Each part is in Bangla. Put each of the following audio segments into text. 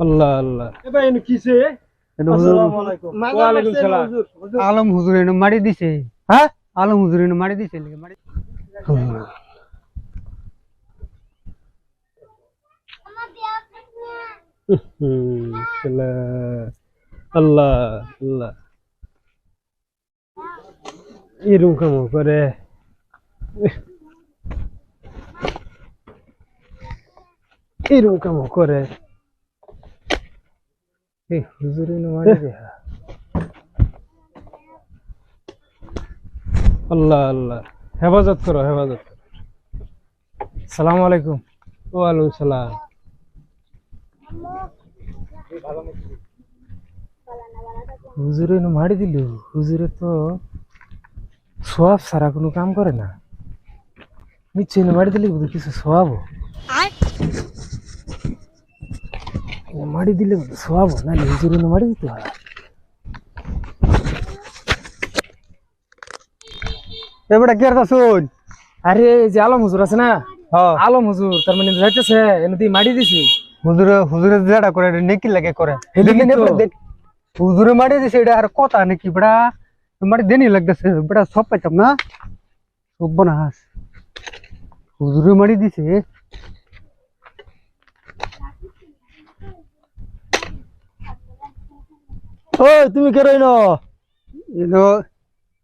আল্লাহ আল্লাহ এবার এনে কিসে? আসসালামু আলাইকুম। ওয়ালাইকুম সালাম। আলম হুজুর এনে মারি দিছে। হ্যাঁ? আলম হুজুর এনে মারি দিছে মারি। আল্লাহ আল্লাহ এরকম কাম করে এরকম কাম করে হুজুর মারি দে। আল্লাহ আল্লাহ হেফাজত করো হেফাজত। সালামু আলাইকুম। ওয়ালাইকুম সালাম। হুজুরে মারি দিল। হুজুরে তো সওয়াব সারা কোনো কাম করে না। নিশ্চয় মারি দিলে কিছু সওয়াব মারি দিলে সওয়াব না। হুজুরে মারি দিতে হয়। এবারে কি আর শুন। আরে যে আলম হুজুর আছে না, আলম হুজুর তার মানে যাইতেছে এনে মারি দিছি। হুজুরে যেটা করে নেকি লাগে করে। হেলিকি তো। হুজুরে মারি দিছে এটা আর কথা নাকি বড়া মারি দেনি লাগতেছে বড়া সব পাইতাম না সব না হুজুরে মারি দিছে। ওই তুমি কে রইনো? এনো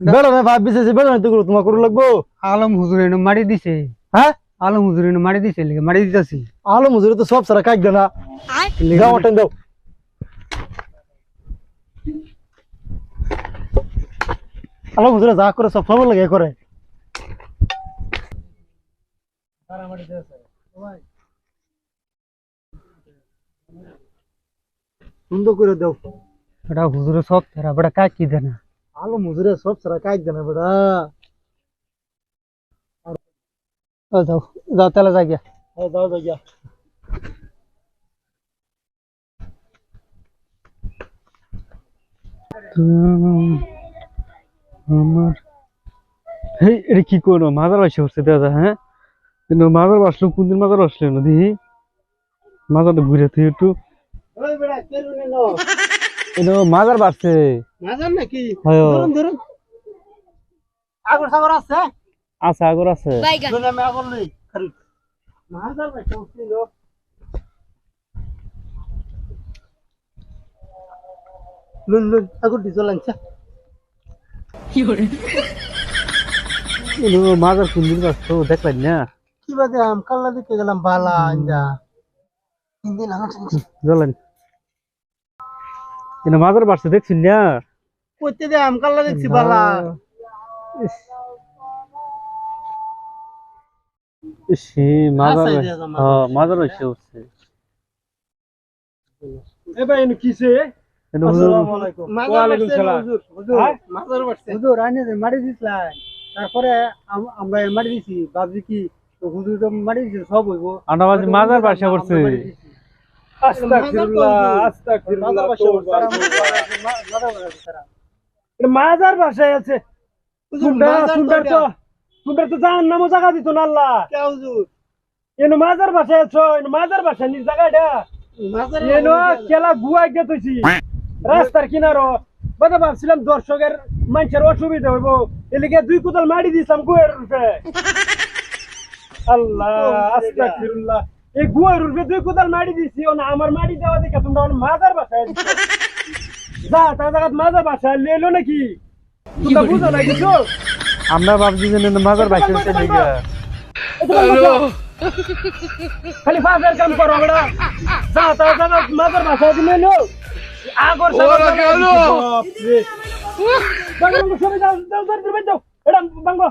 বেড়া না ভাব বিশেষ বেড়া না তো তোমার করে লাগবো। আলম হুজুর এনে মারি দিছে। হ্যাঁ? আলম হুজুর এনে মারি দিছে মারি দিতাছি। আলম হুজুরে তো সব সারা কাজ দেনা। যাও অটেন দাও। আলম হুজুরে যা করে সব সব লাগে করে। সুন্দর করে দাও। এটা হুজুরে সব তারা বড়া কাজ কি দেনা। আলম হুজুরে সব সারা কাজ দেনা বেড়া। যাও যাও তাহলে যাই গিয়া। যাও যাও গিয়া। আমার এই এটা কি করো মাজার বাসে উঠছে দাদা। হ্যাঁ কিন্তু মাজার বাসলো কোন দিন মাজার বাসলো না দেখি মাজারটা ঘুরে তুই একটু ওই বেড়া কে রইনো? এটা মাজার বাসছে। মাজার নাকি? হয় ধরুন ধরুন। আগর সাগর আছে? আছে আগর আছে। শুনে আমি আগর লই। খালি মাজার বাইতে উঠছিল। লুন লুন আগর দিছো লাঞ্চা। এটা মাজার কোন দিন বাসতো দেখলেন না? কি বাদে আম কাল্লা দিতে গেলাম বালা আঞ্জা। তিন দিন আমার জানেন এটা মাজার বাসছে দেখছেন না? কইতে দে আম কাল্লা দেখছি বালা। সে মাজার আছে যে আমার। হ্যাঁ মাজার বাসে উঠছে। এবার এনে কিসে? এটা হুজুর আসসালামু আলাইকুম। ওয়ালাইকুম সালাম। হুজুর মাজার বাড়ছে। হুজুর আইনে মারি দিছিলেন তারপরে আমরা মারি দিছি ভাবছি কি হুজুর তো মারি দিছে সব হইব। আন্দাবাজ মাজার বাসা করছে। আস্তাগফিরুল্লাহ আস্তাগফিরুল্লাহ। মাজার বাসায় আছে। সুন্দর তো জাহান্নামও জায়গা দিত না আল্লাহ। কে হুজুর? এনো মাজার বাসায় আছো, এনো মাজার বাসা নি জায়গাটা। এনো কেলা গুয়া গে তুইছি। রাস্তার কিনারো। বাবা ভাবছিলাম দর্শকের মানুষের অসুবিধা হইব। এলিগে দুই কোদাল মারি দিছিলাম গুয়ের রূপে। আল্লাহ আস্তাগফিরুল্লাহ। এই গুয়ের রূপে দুই কোদাল মারি দিছি ও না আমার মারি দেওয়া দেখে তোমরা মাজার বাসায় দিছো। যা তা জায়গা মাজার বাসায় লেলো নাকি? তোমরা বুঝো না কিছু? আমরা ভাবছি যে মাজার বাসা উঠছে দেখে খালি ফাঁসের কাম করো আমরা। যা তা জায়গা মাজার বাসায় দিলে লো। আগর সাগর বাংলা সবাই যাও যাও যাও যাও। এটা বাঙ্গো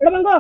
এটা বাঙ্গো।